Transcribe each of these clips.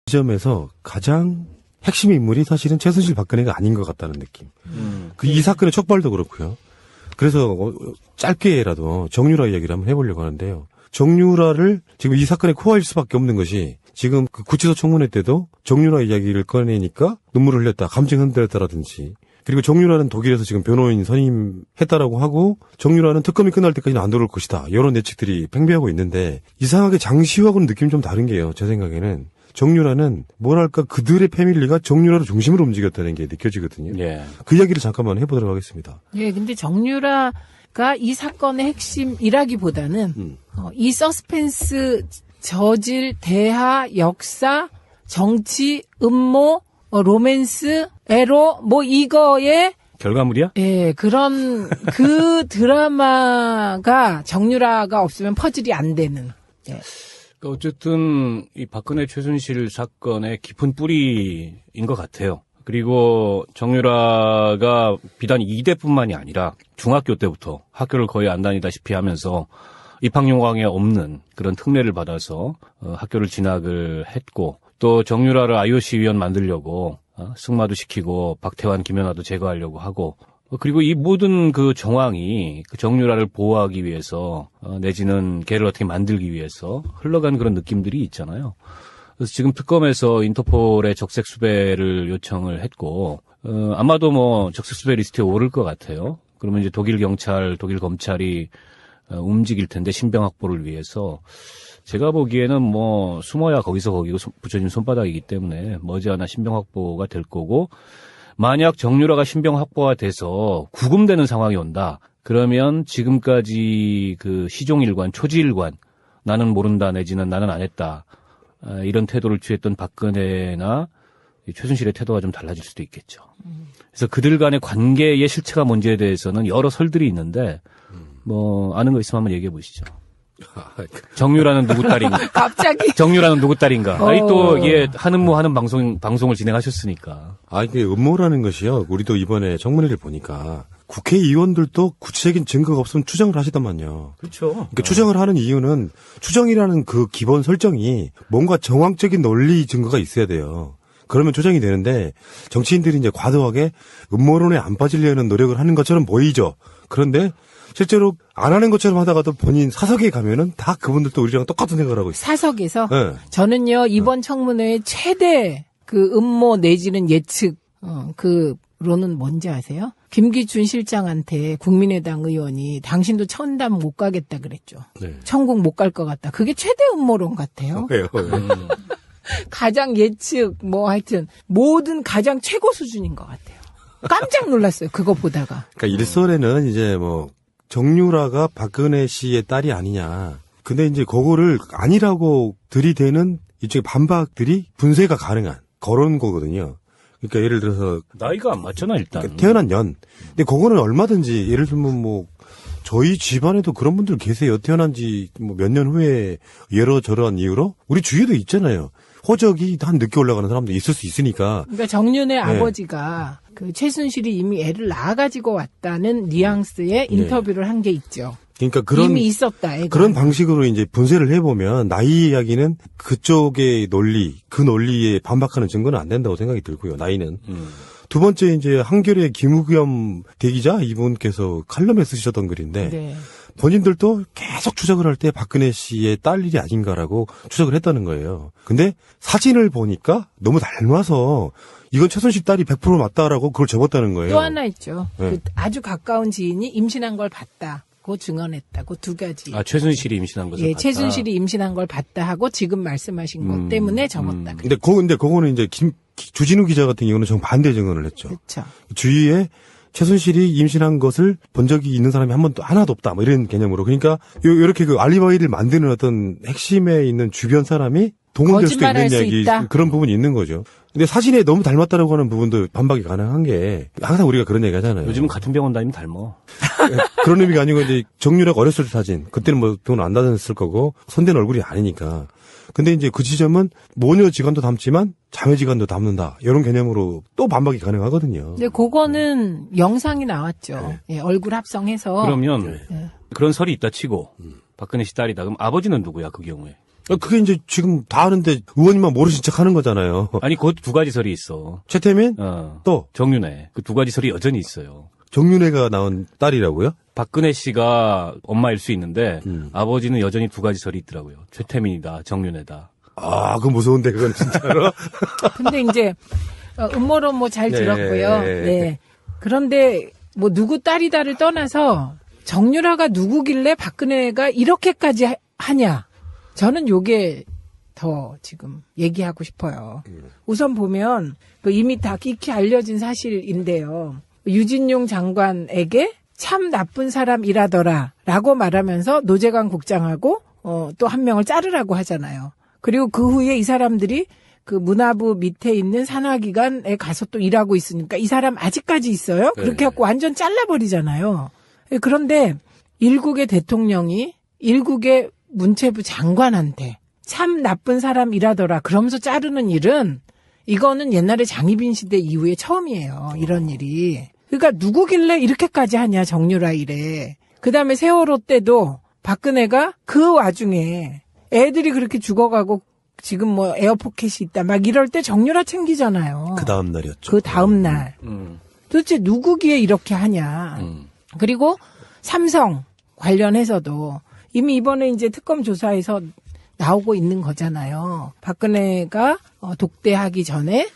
지점에서 가장 핵심 인물이 사실은 최순실 박근혜가 아닌 것 같다는 느낌. 이 사건의 촉발도 그렇고요. 그래서 짧게라도 정유라 이야기를 한번 해보려고 하는데요. 정유라를 지금 이 사건의 코어일 수밖에 없는 것이 지금 그 구치소 청문회 때도 정유라 이야기를 꺼내니까 눈물을 흘렸다, 감정 흔들렸다라든지, 그리고 정유라는 독일에서 지금 변호인 선임했다라고 하고 정유라는 특검이 끝날 때까지는 안 들어올 것이다, 이런 예측들이 팽배하고 있는데 이상하게 장시호하고는 느낌이 좀 다른 게요. 제 생각에는 정유라는 뭐랄까 그들의 패밀리가 정유라를 중심으로 움직였다는 게 느껴지거든요. 예. 그 이야기를 잠깐만 해보도록 하겠습니다. 예, 근데 정유라가 이 사건의 핵심이라기보다는 이 서스펜스 저질, 대하, 역사, 정치, 음모, 로맨스, 에로, 뭐 이거에 결과물이야? 예, 그런 그 드라마가 정유라가 없으면 퍼즐이 안 되는. 예. 그러니까 어쨌든 이 박근혜 최순실 사건의 깊은 뿌리인 것 같아요. 그리고 정유라가 비단 이대뿐만이 아니라 중학교 때부터 학교를 거의 안 다니다시피 하면서 입학요강에 없는 그런 특례를 받아서 학교를 진학을 했고, 또 정유라를 IOC 위원 만들려고 승마도 시키고 박태환, 김연아도 제거하려고 하고, 그리고 이 모든 그 정황이 그 정유라를 보호하기 위해서 내지는 걔를 어떻게 만들기 위해서 흘러간 그런 느낌들이 있잖아요. 그래서 지금 특검에서 인터폴에 적색 수배를 요청을 했고, 아마도 뭐 적색 수배 리스트에 오를 것 같아요. 그러면 이제 독일 경찰, 독일 검찰이 움직일 텐데, 신병 확보를 위해서. 제가 보기에는 뭐 숨어야 거기서 거기고 붙여진 손바닥이기 때문에 머지않아 신병 확보가 될 거고, 만약 정유라가 신병 확보가 돼서 구금되는 상황이 온다, 그러면 지금까지 그 시종일관, 초지일관, 나는 모른다 내지는 나는 안 했다, 이런 태도를 취했던 박근혜나 최순실의 태도가 좀 달라질 수도 있겠죠. 그래서 그들 간의 관계의 실체가 뭔지에 대해서는 여러 설들이 있는데, 뭐 아는 거 있으면 한번 얘기해 보시죠. 정유라는 누구 딸인가? 갑자기. 정유라는 누구 딸인가? 아니 또 이게 하는 뭐 하는 방송을 진행하셨으니까. 이게 음모라는 것이요. 우리도 이번에 청문회를 보니까 국회의원들도 구체적인 증거가 없으면 추정을 하시더만요. 그렇죠. 그러니까 추정을 하는 이유는 추정이라는 그 기본 설정이 뭔가 정황적인 논리 증거가 있어야 돼요. 그러면 추정이 되는데, 정치인들이 이제 과도하게 음모론에 안 빠지려는 노력을 하는 것처럼 보이죠. 그런데 실제로 안 하는 것처럼 하다가도 본인 사석에 가면은 다 그분들도 우리랑 똑같은 생각을 하고 있어요. 사석에서? 네. 저는요, 이번 청문회의 최대 그 음모 내지는 예측, 그로는 뭔지 아세요? 김기춘 실장한테 국민의당 의원이 당신도 천담 못 가겠다 그랬죠. 네. 천국 못 갈 것 같다. 그게 최대 음모론 같아요. 가장 예측, 뭐 하여튼, 모든 가장 최고 수준인 것 같아요. 깜짝 놀랐어요, 그거 보다가. 그러니까 일설에는 이제 뭐, 정유라가 박근혜 씨의 딸이 아니냐. 근데 이제 그거를 아니라고 들이대는 이쪽의 반박들이 분쇄가 가능한 그런 거거든요. 그러니까 예를 들어서 나이가 안 맞잖아 일단. 그러니까 태어난 년. 근데 그거는 얼마든지 예를 들면 뭐 저희 집안에도 그런 분들 계세요. 태어난 지 뭐 몇 년 후에 여러저러한 이유로 우리 주위에도 있잖아요. 호적이 한 늦게 올라가는 사람도 있을 수 있으니까. 그러니까 정윤의 아버지가 그 최순실이 이미 애를 낳아가지고 왔다는 뉘앙스의 인터뷰를 한 게 있죠. 그러니까 그런 이미 있었다. 애가. 그런 방식으로 이제 분쇄를 해보면 나이 이야기는 그쪽의 논리, 그 논리에 반박하는 증거는 안 된다고 생각이 들고요. 나이는. 두 번째 이제 한겨레 김우겸 대기자 이분께서 칼럼에 쓰셨던 글인데 네. 본인들도 계속 추적을 할 때 박근혜 씨의 딸 일이 아닌가라고 추적을 했다는 거예요. 근데 사진을 보니까 너무 닮아서 이건 최순실 딸이 100% 맞다라고 그걸 접었다는 거예요. 또 하나 있죠. 네. 그 아주 가까운 지인이 임신한 걸 봤다고 증언했다고 두 가지. 최순실이 임신한 것을 예, 봤다. 최순실이 임신한 걸 봤다 하고 지금 말씀하신 것 때문에 접었다. 근데 그거는 이제 주진우 기자 같은 경우는 정반대 증언을 했죠. 그렇죠. 주위에 최순실이 임신한 것을 본 적이 있는 사람이 한 번도 하나도 없다. 뭐 이런 개념으로. 그러니까 요렇게 그 알리바이를 만드는 어떤 핵심에 있는 주변 사람이 동원될 수도 있는 거짓말할 수 이야기 있다. 그런 부분이 있는 거죠. 근데 사진에 너무 닮았다라고 하는 부분도 반박이 가능한 게 항상 우리가 그런 얘기 하잖아요. 요즘은 같은 병원 다니면 닮어. 그런 의미가 아니고 이제 정유라가 어렸을 때 사진. 그때는 뭐 돈 안 다녔을 거고 손댄 얼굴이 아니니까. 근데 이제 그 지점은 모녀 지간도 닮지만 자매 지간도 닮는다. 이런 개념으로 또 반박이 가능하거든요. 근데 그거는 영상이 나왔죠. 예, 얼굴 합성해서. 그러면 그런 설이 있다 치고 박근혜 씨 딸이다. 그럼 아버지는 누구야 그 경우에? 그게 이제 지금 다 아는데 의원님만 모르신 척 하는 거잖아요. 아니, 그것도 두 가지 설이 있어. 최태민? 또 정윤회. 그 두 가지 설이 여전히 있어요. 정윤회가 낳은 딸이라고요? 박근혜 씨가 엄마일 수 있는데 아버지는 여전히 두 가지 설이 있더라고요. 최태민이다, 정윤회다. 아, 그건 무서운데 그건 진짜로. 근데 이제 음모론 뭐 잘 들었고요. 네. 그런데 뭐 누구 딸이다를 떠나서 정유라가 누구길래 박근혜가 이렇게까지 하냐. 저는 요게 더 지금 얘기하고 싶어요. 우선 보면 그 이미 다 익히 알려진 사실인데요. 유진용 장관에게 참 나쁜 사람이라더라 라고 말하면서 노재관 국장하고 또 한 명을 자르라고 하잖아요. 그리고 그 후에 이 사람들이 그 문화부 밑에 있는 산하기관에 가서 또 일하고 있으니까 이 사람 아직까지 있어요? 그렇게 해갖고 완전 잘라버리잖아요. 그런데 일국의 대통령이 일국의 문체부 장관한테 참 나쁜 사람이라더라 그러면서 자르는 일은 이거는 옛날에 장희빈 시대 이후에 처음이에요. 이런 일이. 그러니까 누구길래 이렇게까지 하냐 정유라 이래. 그다음에 세월호 때도 박근혜가 그 와중에 애들이 그렇게 죽어가고 지금 뭐 에어포켓이 있다 막 이럴 때 정유라 챙기잖아요. 그 다음 날이었죠. 그 다음 날. 도대체 누구기에 이렇게 하냐. 그리고 삼성 관련해서도 이미 이번에 이제 특검 조사에서 나오고 있는 거잖아요. 박근혜가 독대하기 전에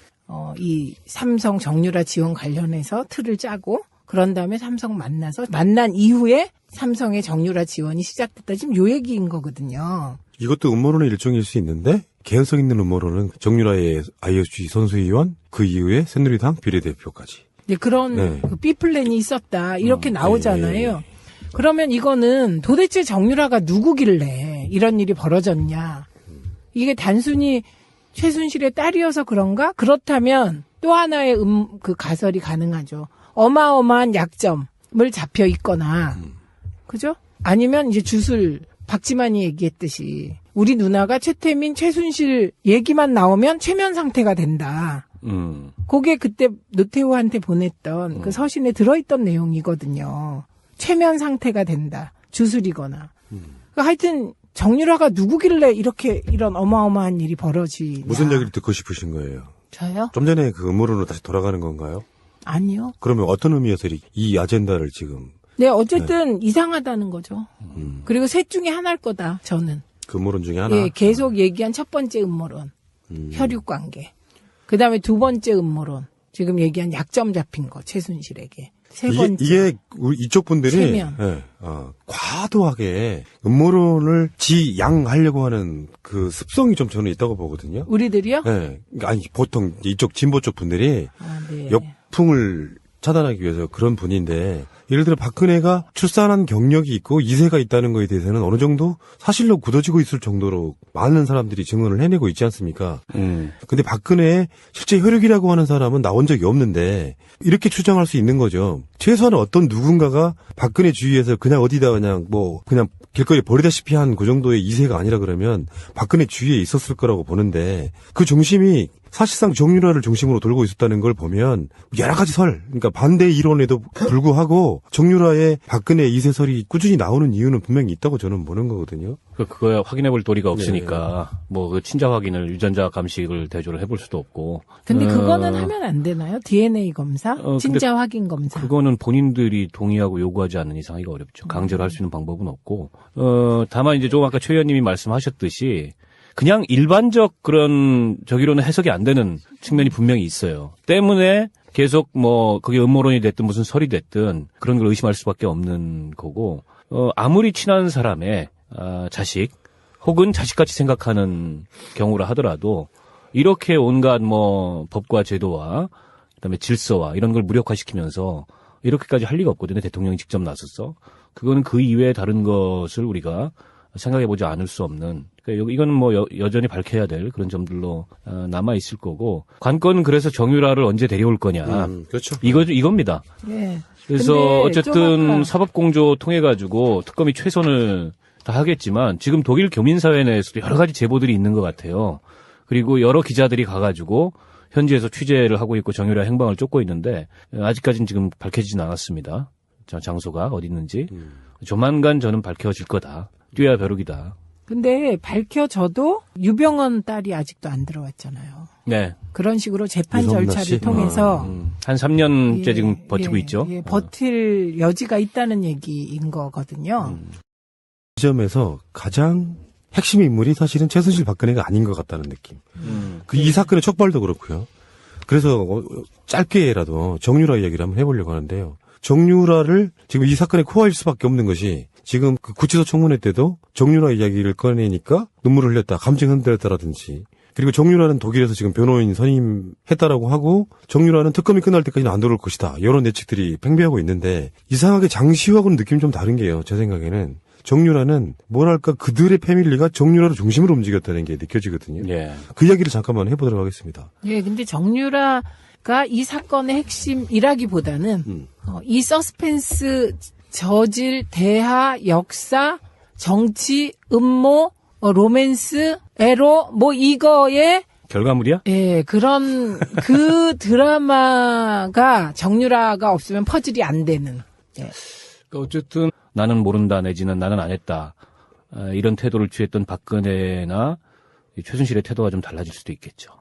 이 삼성 정유라 지원 관련해서 틀을 짜고 그런 다음에 삼성 만난 이후에 삼성의 정유라 지원이 시작됐다. 지금 요 얘기인 거거든요. 이것도 음모론의 일종일 수 있는데 개연성 있는 음모론은 정유라의 IOC 선수위원 그 이후에 새누리당 비례대표까지. 네, 그런 그 B플랜이 있었다. 이렇게 나오잖아요. 그러면 이거는 도대체 정유라가 누구길래 이런 일이 벌어졌냐. 이게 단순히 최순실의 딸이어서 그런가? 그렇다면 또 하나의 그 가설이 가능하죠. 어마어마한 약점을 잡혀 있거나, 그죠? 아니면 이제 주술, 박지만이 얘기했듯이 우리 누나가 최태민, 최순실 얘기만 나오면 최면 상태가 된다. 그게 그때 노태우한테 보냈던 그 서신에 들어있던 내용이거든요. 최면 상태가 된다. 주술이거나. 그러니까 하여튼 정유라가 누구길래 이런 어마어마한 일이 벌어지냐. 무슨 얘기를 듣고 싶으신 거예요? 저요? 좀 전에 그 음모론으로 다시 돌아가는 건가요? 아니요. 그러면 어떤 의미에서 이 아젠다를 지금. 네, 어쨌든 이상하다는 거죠. 그리고 셋 중에 하나일 거다, 저는. 그 음모론 중에 하나? 예, 계속 얘기한 첫 번째 음모론. 혈육 관계. 그 다음에 두 번째 음모론. 지금 얘기한 약점 잡힌 거, 최순실에게. 세 번째. 이게 우리 이쪽 분들이 최면. 과도하게 음모론을 지양하려고 하는 그 습성이 좀 저는 있다고 보거든요. 우리들이요? 네. 아니 보통 이쪽 진보 쪽 분들이 네. 역풍을 차단하기 위해서 그런 분인데 예를 들어 박근혜가 출산한 경력이 있고 이세가 있다는 거에 대해서는 어느 정도 사실로 굳어지고 있을 정도로 많은 사람들이 증언을 해내고 있지 않습니까? 근데 박근혜의 실제 혈육이라고 하는 사람은 나온 적이 없는데 이렇게 추정할 수 있는 거죠. 최소한 어떤 누군가가 박근혜 주위에서 그냥 어디다 그냥 길거리에 버리다시피 한 그 정도의 이세가 아니라 그러면 박근혜 주위에 있었을 거라고 보는데 그 중심이 사실상 정유라를 중심으로 돌고 있었다는 걸 보면 여러 가지 그러니까 반대 이론에도 불구하고 정유라의 박근혜 이세설이 꾸준히 나오는 이유는 분명히 있다고 저는 보는 거거든요. 그거야 확인해볼 도리가 없으니까 뭐 그 친자 확인을 유전자 감식을 대조를 해볼 수도 없고. 근데 그거는 하면 안 되나요? DNA 검사, 친자 확인 검사. 그거는 본인들이 동의하고 요구하지 않는 이상 하기가 어렵죠. 강제로 할 수 있는 방법은 없고. 다만 이제 좀 아까 최 의원님이 말씀하셨듯이. 그냥 일반적 그런 저기로는 해석이 안 되는 측면이 분명히 있어요. 때문에 계속 뭐 그게 음모론이 됐든 무슨 설이 됐든 그런 걸 의심할 수밖에 없는 거고 아무리 친한 사람의 자식 혹은 자식같이 생각하는 경우라 하더라도 이렇게 온갖 뭐 법과 제도와 그다음에 질서와 이런 걸 무력화시키면서 이렇게까지 할 리가 없거든요. 대통령이 직접 나서서. 그거는 그 이외에 다른 것을 우리가 생각해보지 않을 수 없는. 그러니까 이거는 뭐 여전히 밝혀야 될 그런 점들로 남아 있을 거고 관건은 그래서 정유라를 언제 데려올 거냐. 그렇죠. 이겁니다. 네. 그래서 어쨌든 사법공조 통해 가지고 특검이 최선을 다 하겠지만 지금 독일 교민사회 내에서도 여러 가지 제보들이 있는 것 같아요. 그리고 여러 기자들이 가가지고 현지에서 취재를 하고 있고 정유라 행방을 쫓고 있는데 아직까지는 지금 밝혀지진 않았습니다. 장소가 어디 있는지. 조만간 저는 밝혀질 거다. 뛰어야 벼룩이다. 근데 밝혀져도 유병헌 딸이 아직도 안 들어왔잖아요. 네. 그런 식으로 재판 유성나 절차를 씨? 통해서 한 3년째 지금 버티고 있죠. 버틸 여지가 있다는 얘기인 거거든요. 이 점에서 가장 핵심 인물이 사실은 최순실 박근혜가 아닌 것 같다는 느낌. 이 사건의 촉발도 그렇고요. 그래서 짧게라도 정유라 이야기를 한번 해보려고 하는데요. 정유라를 지금 이 사건의 코어일 수밖에 없는 것이 지금 그 구치소 청문회 때도 정유라 이야기를 꺼내니까 눈물을 흘렸다, 감정 흔들렸다라든지, 그리고 정유라는 독일에서 지금 변호인 선임했다라고 하고 정유라는 특검이 끝날 때까지는 안 들어올 것이다, 이런 예측들이 팽배하고 있는데, 이상하게 장시호하고는 느낌이 좀 다른 게요. 제 생각에는 정유라는 뭐랄까 그들의 패밀리가 정유라를 중심으로 움직였다는 게 느껴지거든요. 예. 그 이야기를 잠깐만 해보도록 하겠습니다. 예, 근데 정유라가 이 사건의 핵심이라기보다는 이 서스펜스 저질 대하 역사 정치 음모 로맨스 에로 뭐 이거에 결과물이야? 예, 그런 그 드라마가 정유라가 없으면 퍼즐이 안 되는. 예. 그러니까 어쨌든 나는 모른다 내지는 나는 안 했다, 이런 태도를 취했던 박근혜나 최순실의 태도가 좀 달라질 수도 있겠죠.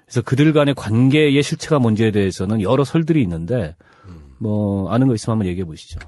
그래서 그들 간의 관계의 실체가 뭔지에 대해서는 여러 설들이 있는데 뭐 아는 거 있으면 한번 얘기해 보시죠.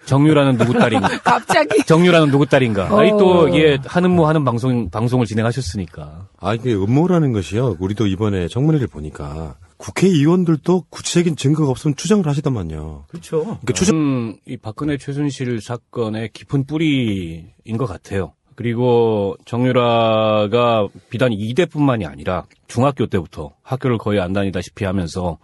정유라는 누구 딸인가? 갑자기 정유라는 누구 딸인가? 아니 또 이게 하는 방송을 진행하셨으니까. 이게 음모라는 것이요. 우리도 이번에 청문회를 보니까 국회의원들도 구체적인 증거가 없으면 추정을 하시더만요. 그렇죠. 그러니까 이 박근혜 최순실 사건의 깊은 뿌리인 것 같아요. 그리고 정유라가 비단 이대뿐만이 아니라 중학교 때부터 학교를 거의 안 다니다시피 하면서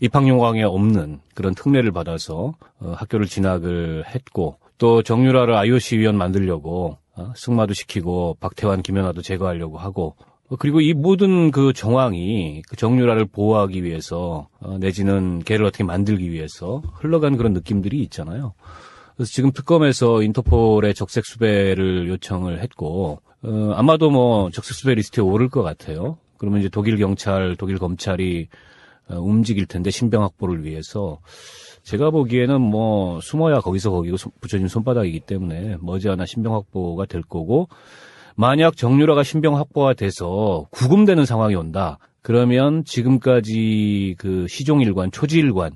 입학요강에 없는 그런 특례를 받아서 학교를 진학을 했고, 또 정유라를 IOC 위원 만들려고 승마도 시키고 박태환, 김연아도 제거하려고 하고, 그리고 이 모든 그 정황이 그 정유라를 보호하기 위해서 내지는 걔를 어떻게 만들기 위해서 흘러간 그런 느낌들이 있잖아요. 그래서 지금 특검에서 인터폴의 적색 수배를 요청을 했고, 아마도 뭐 적색 수배 리스트에 오를 것 같아요. 그러면 이제 독일 경찰, 독일 검찰이 움직일 텐데, 신병 확보를 위해서. 제가 보기에는 뭐 숨어야 거기서 거기고 붙여진 손바닥이기 때문에 머지않아 신병 확보가 될 거고, 만약 정유라가 신병 확보가 돼서 구금되는 상황이 온다, 그러면 지금까지 그 시종일관, 초지일관